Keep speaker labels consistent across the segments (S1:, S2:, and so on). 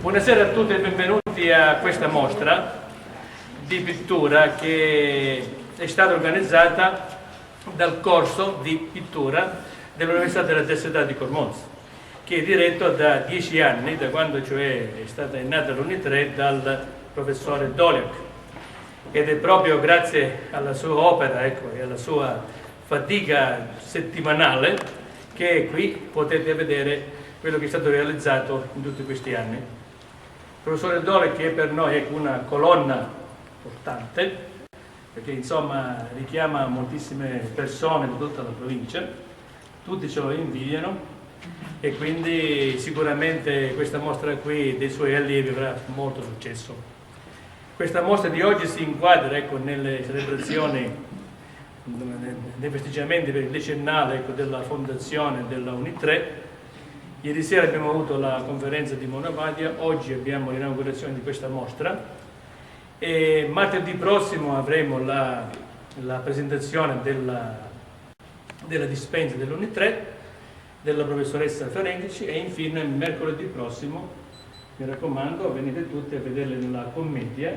S1: Buonasera a tutti e benvenuti a questa mostra di pittura che è stata organizzata dal corso di pittura dell'Università della Terzietà di Cormons, che è diretto da 10 anni, da quando cioè è nata l'Uni3, dal professore Doliak. Ed è proprio grazie alla sua opera e alla sua fatica settimanale che qui potete vedere quello che è stato realizzato in tutti questi anni. Il professore Doliak, che per noi è una colonna portante, perché insomma richiama moltissime persone di tutta la provincia, tutti ce lo invidiano e quindi sicuramente questa mostra qui dei suoi allievi avrà molto successo. Questa mostra di oggi si inquadra nelle celebrazioni, nei festeggiamenti per il decennale della fondazione della Uni3. Ieri sera abbiamo avuto la conferenza di Mona Vadia, oggi abbiamo l'inaugurazione di questa mostra e martedì prossimo avremo la presentazione della dispensa dell'Uni3 della professoressa Ferendici e infine mercoledì prossimo, mi raccomando, venite tutti a vederle nella commedia,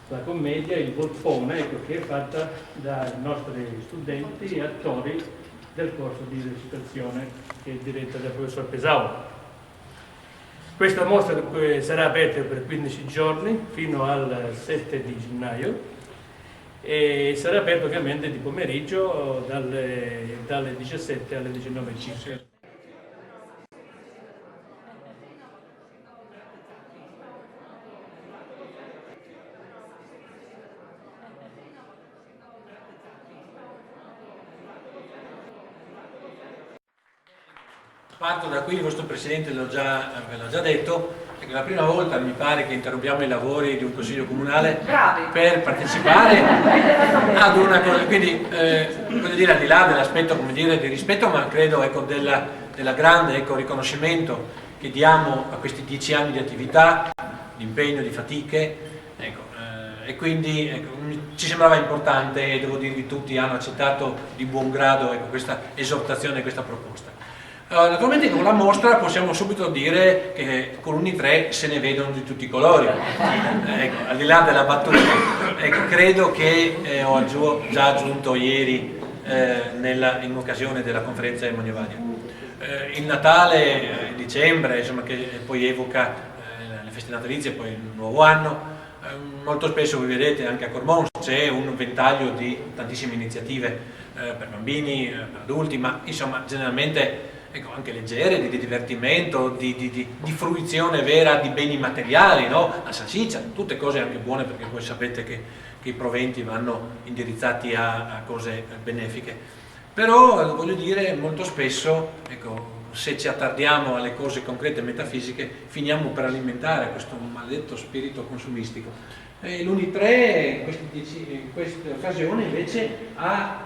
S1: il Volpone, che è fatta dai nostri studenti e attori del corso di recitazione che è diretta dal professor Pesau. Questa mostra sarà aperta per 15 giorni fino al 7 di gennaio e sarà aperta ovviamente di pomeriggio dalle 17 alle 19:05.
S2: Parto da qui, il vostro Presidente ve l'ho già detto, è che la prima volta mi pare che interrompiamo i lavori di un Consiglio Comunale per partecipare ad una cosa, quindi voglio dire, al di là dell'aspetto di rispetto, ma credo della grande riconoscimento che diamo a questi 10 anni di attività, di impegno, di fatiche, e quindi ci sembrava importante e devo dirvi tutti hanno accettato di buon grado questa esortazione, questa proposta. Naturalmente con la mostra possiamo subito dire che con Uni3 se ne vedono di tutti i colori, al di là della battuta, credo che ho già aggiunto ieri in occasione della conferenza di Mognavadia. Il Natale, dicembre, insomma, che poi evoca le feste natalizie e poi il nuovo anno, molto spesso voi vedete anche a Cormons c'è un ventaglio di tantissime iniziative per bambini, per adulti, ma insomma generalmente anche leggere, di divertimento, di fruizione vera di beni materiali, no? La salsiccia, tutte cose anche buone perché voi sapete che i proventi vanno indirizzati a cose benefiche. Però voglio dire, molto spesso, se ci attardiamo alle cose concrete e metafisiche, finiamo per alimentare questo maledetto spirito consumistico. L'Uni3 in questa occasione invece ha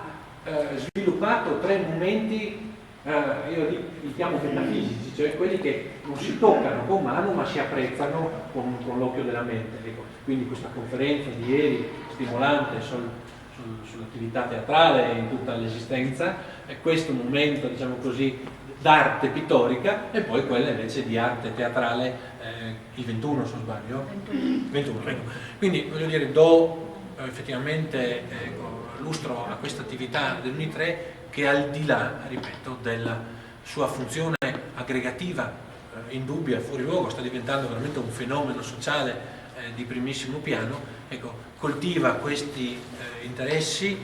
S2: sviluppato 3 momenti. Io li chiamo metafisici, cioè quelli che non si toccano con mano ma si apprezzano con l'occhio della mente. Quindi questa conferenza di ieri stimolante sull'attività teatrale in tutta l'esistenza, questo momento, diciamo così, d'arte pittorica e poi quella invece di arte teatrale il 21, se non sbaglio. 21. Quindi voglio dire, effettivamente lustro a questa attività dell'Uni3 che al di là, ripeto, della sua funzione aggregativa indubbia, fuori luogo, sta diventando veramente un fenomeno sociale di primissimo piano, coltiva questi interessi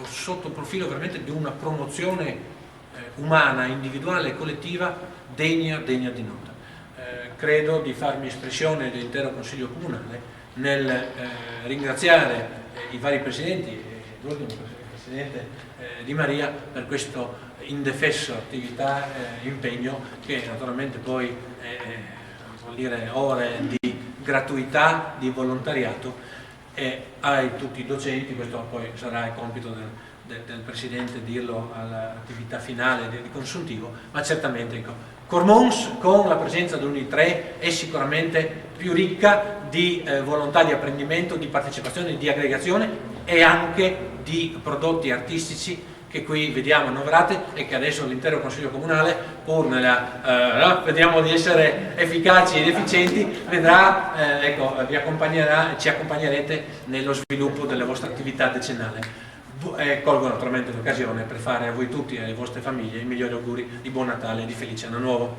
S2: sotto il profilo veramente di una promozione umana, individuale e collettiva degna di nota. Credo di farmi espressione dell'intero Consiglio Comunale nel ringraziare i vari presidenti, l'ultimo Presidente Di Maria, per questo indefesso attività, impegno che naturalmente poi vuol dire ore di gratuità, di volontariato e ai tutti i docenti, questo poi sarà il compito del Presidente dirlo all'attività finale di consuntivo, ma certamente Cormons con la presenza dell'Uni3 è sicuramente più ricca di volontà di apprendimento, di partecipazione, di aggregazione e anche di prodotti artistici che qui vediamo annoverate e che adesso l'intero Consiglio Comunale, pur vediamo di essere efficaci ed efficienti, vedrà, ecco, vi accompagnerà, ci accompagnerete nello sviluppo della vostra attività decennale. Colgo naturalmente l'occasione per fare a voi tutti e alle vostre famiglie i migliori auguri di buon Natale e di felice anno nuovo.